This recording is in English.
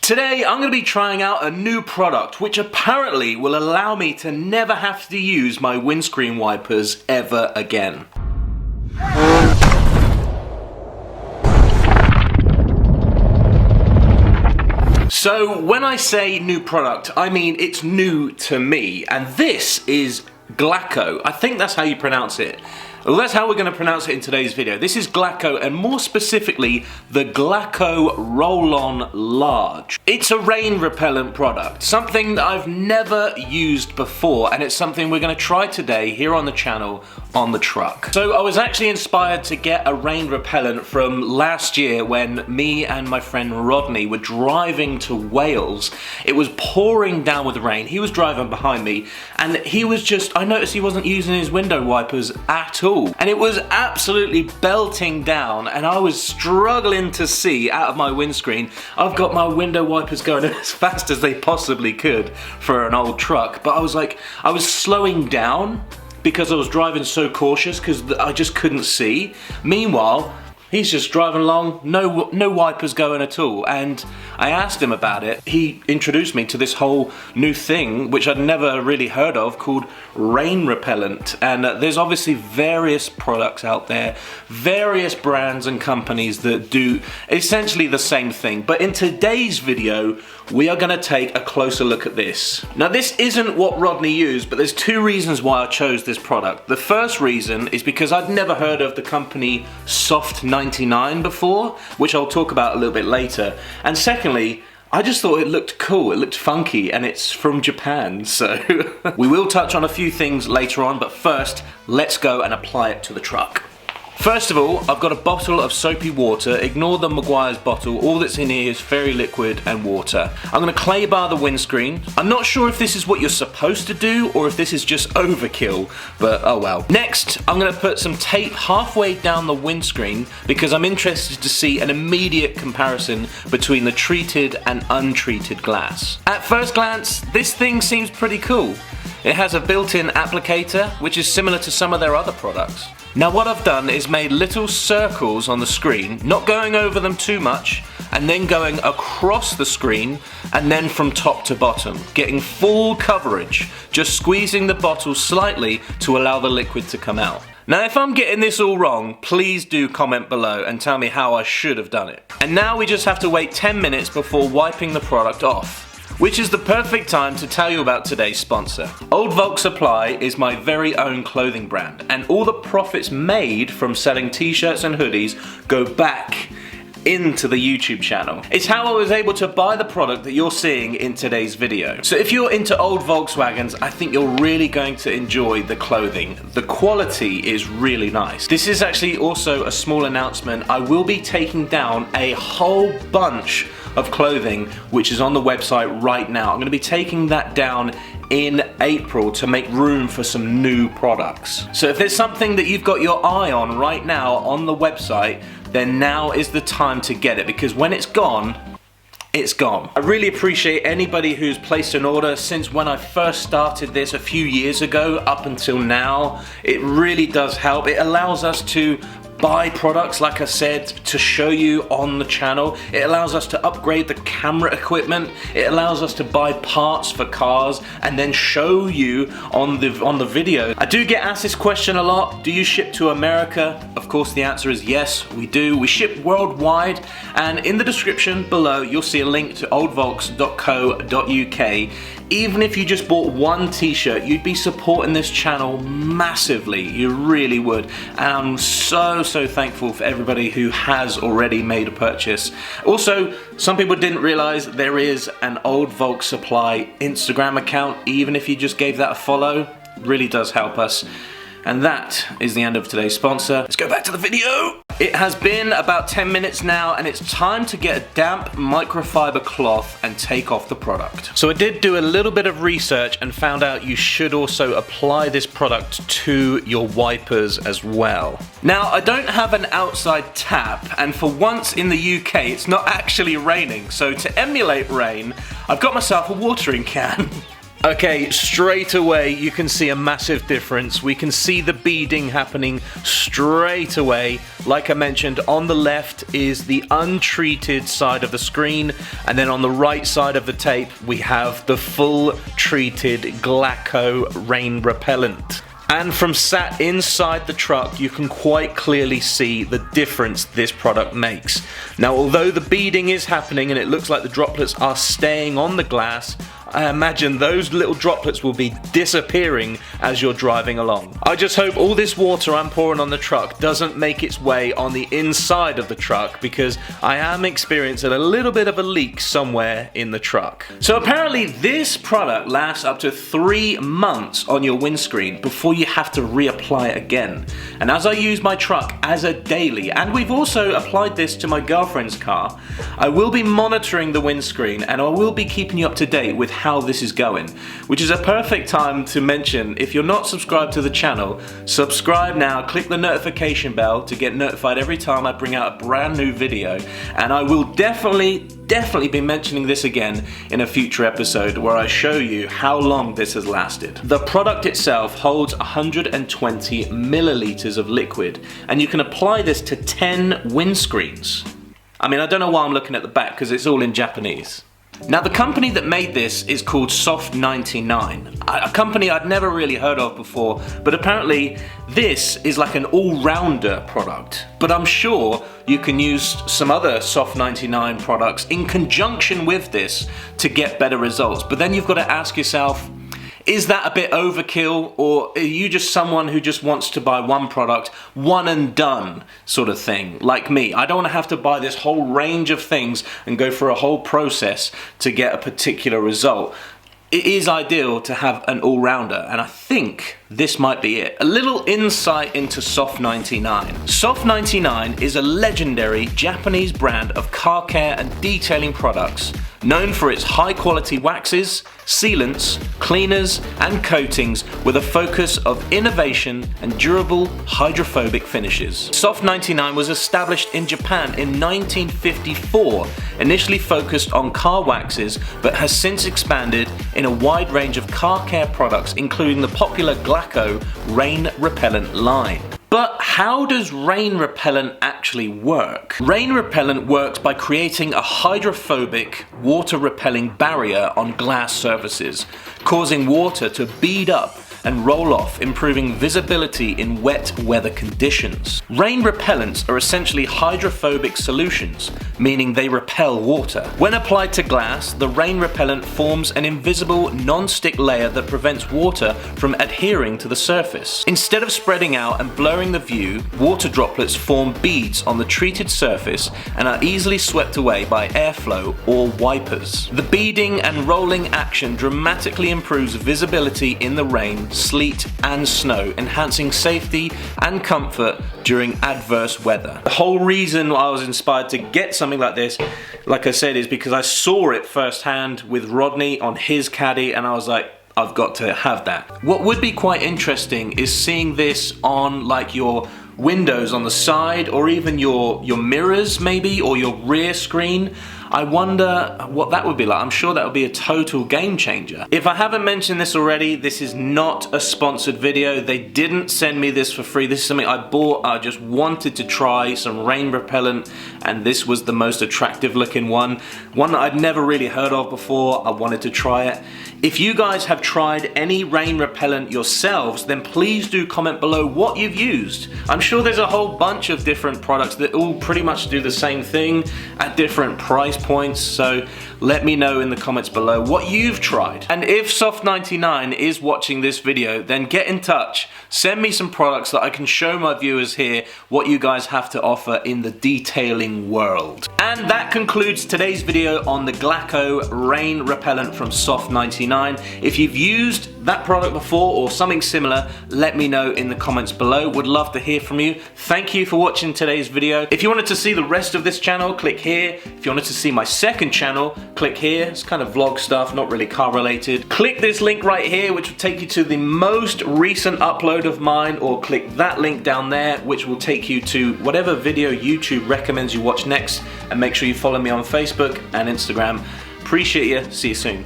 Today I'm going to be trying out a new product which apparently will allow me to never have to use my windscreen wipers ever again. So when I say new product, I mean it's new to me, and this is GLACO. I think that's how you pronounce it. Well, that's how we're going to pronounce it in today's video. This is GLACO, and more specifically, the GLACO Roll-On Large. It's a rain repellent product, something that I've never used before, and it's something we're going to try today here on the channel on the truck. So I was actually inspired to get a rain repellent from last year when me and my friend Rodney were driving to Wales. It was pouring down with rain. He was driving behind me, and I noticed he wasn't using his window wipers at all. And it was absolutely belting down, and I was struggling to see out of my windscreen. I've got my window wipers going as fast as they possibly could for an old truck, but I was slowing down because I was driving so cautious because I just couldn't see. Meanwhile, he's just driving along, no wipers going at all, and I asked him about it. He introduced me to this whole new thing, which I'd never really heard of, called rain repellent. And there's obviously various products out there, various brands and companies that do essentially the same thing. But in today's video, we are gonna take a closer look at this. Now, this isn't what Rodney used, but there's two reasons why I chose this product. The first reason is because I'd never heard of the company Soft99 before, which I'll talk about a little bit later. And secondly, I just thought it looked cool, it looked funky, and it's from Japan, so we will touch on a few things later on, but first, let's go and apply it to the truck. First of all, I've got a bottle of soapy water. Ignore the Maguire's bottle. All that's in here is fairy liquid and water. I'm going to clay bar the windscreen. I'm not sure if this is what you're supposed to do or if this is just overkill, but oh well. Next, I'm going to put some tape halfway down the windscreen because I'm interested to see an immediate comparison between the treated and untreated glass. At first glance, this thing seems pretty cool. It has a built-in applicator, which is similar to some of their other products. Now what I've done is made little circles on the screen, not going over them too much, and then going across the screen, and then from top to bottom, getting full coverage, just squeezing the bottle slightly to allow the liquid to come out. Now if I'm getting this all wrong, please do comment below and tell me how I should have done it. And now we just have to wait 10 minutes before wiping the product off, which is the perfect time to tell you about today's sponsor. Oldvolkssupply is my very own clothing brand, and all the profits made from selling t-shirts and hoodies go back into the YouTube channel. It's how I was able to buy the product that you're seeing in today's video. So if you're into old Volkswagens, I think you're really going to enjoy the clothing. The quality is really nice. This is actually also a small announcement. I will be taking down a whole bunch of clothing which is on the website right now. I'm going to be taking that down in April to make room for some new products. So if there's something that you've got your eye on right now on the website, then now is the time to get it, because when it's gone, it's gone. I really appreciate anybody who's placed an order since when I first started this a few years ago up until now. It really does help. It allows us to buy products, like I said, to show you on the channel. It allows us to upgrade the camera equipment. It allows us to buy parts for cars and then show you on the video. I do get asked this question a lot. Do you ship to America? Of course the answer is yes, we do. We ship worldwide, and in the description below you'll see a link to oldvolks.co.uk. Even if you just bought one t-shirt, you'd be supporting this channel massively. You really would. And I'm so thankful for everybody who has already made a purchase. Also, some people didn't realize there is an Old Volks Supply Instagram account. Even if you just gave that a follow, it really does help us. And that is the end of today's sponsor. Let's go back to the video. It has been about 10 minutes now, and it's time to get a damp microfiber cloth and take off the product. So I did do a little bit of research and found out you should also apply this product to your wipers as well. Now, I don't have an outside tap, and for once in the UK, it's not actually raining. So to emulate rain, I've got myself a watering can. Okay, straight away you can see a massive difference. We can see the beading happening straight away. Like I mentioned, on the left is the untreated side of the screen, and then on the right side of the tape we have the full treated Glaco Rain Repellent. And from sat inside the truck, you can quite clearly see the difference this product makes. Now, although the beading is happening and it looks like the droplets are staying on the glass, I imagine those little droplets will be disappearing as you're driving along. I just hope all this water I'm pouring on the truck doesn't make its way on the inside of the truck, because I am experiencing a little bit of a leak somewhere in the truck. So apparently this product lasts up to 3 months on your windscreen before you have to reapply it again. And as I use my truck as a daily, and we've also applied this to my girlfriend's car, I will be monitoring the windscreen and I will be keeping you up to date with how this is going, which is a perfect time to mention, if you're not subscribed to the channel, subscribe now, click the notification bell to get notified every time I bring out a brand new video, and I will definitely be mentioning this again in a future episode where I show you how long this has lasted. The product itself holds 120 milliliters of liquid, and you can apply this to 10 windscreens. I mean, I don't know why I'm looking at the back because it's all in Japanese. Now, the company that made this is called Soft99, a company I'd never really heard of before, but apparently this is like an all-rounder product. But I'm sure you can use some other Soft99 products in conjunction with this to get better results. But then you've got to ask yourself, is that a bit overkill, or are you just someone who just wants to buy one product, one and done sort of thing, like me? I don't want to have to buy this whole range of things and go through a whole process to get a particular result. It is ideal to have an all-rounder, and I think this might be it. A little insight into Soft99. Soft99 is a legendary Japanese brand of car care and detailing products, known for its high-quality waxes, sealants, cleaners, and coatings with a focus of innovation and durable hydrophobic finishes. Soft99 was established in Japan in 1954, initially focused on car waxes, but has since expanded in a wide range of car care products, including the popular Glaco Rain Repellent line. But how does rain repellent actually work? Rain repellent works by creating a hydrophobic, water-repelling barrier on glass surfaces, causing water to bead up and roll off, improving visibility in wet weather conditions. Rain repellents are essentially hydrophobic solutions, meaning they repel water. When applied to glass, the rain repellent forms an invisible, non-stick layer that prevents water from adhering to the surface. Instead of spreading out and blurring the view, water droplets form beads on the treated surface and are easily swept away by airflow or wipers. The beading and rolling action dramatically improves visibility in the rain, sleet, and snow, enhancing safety and comfort during adverse weather. The whole reason I was inspired to get something like this, like I said, is because I saw it firsthand with Rodney on his Caddy, and I was like, I've got to have that. What would be quite interesting is seeing this on like your windows on the side, or even your mirrors maybe, or your rear screen. I wonder what that would be like. I'm sure that would be a total game changer. If I haven't mentioned this already, this is not a sponsored video. They didn't send me this for free. This is something I bought. I just wanted to try some rain repellent, and this was the most attractive looking one that I'd never really heard of before. I wanted to try it. If you guys have tried any rain repellent yourselves, then please do comment below what you've used. I'm sure there's a whole bunch of different products that all pretty much do the same thing at different price points, so let me know in the comments below what you've tried. And if Soft99 is watching this video, then get in touch. Send me some products that I can show my viewers here what you guys have to offer in the detailing world. And that concludes today's video on the Glaco Rain Repellent from Soft99. If you've used that product before or something similar, let me know in the comments below. Would love to hear from you. Thank you for watching today's video. If you wanted to see the rest of this channel, click here. If you wanted to see my second channel, click here. It's kind of vlog stuff, not really car related. Click this link right here, which will take you to the most recent upload of mine, or click that link down there, which will take you to whatever video YouTube recommends you watch next. And make sure you follow me on Facebook and Instagram. Appreciate you. See you soon.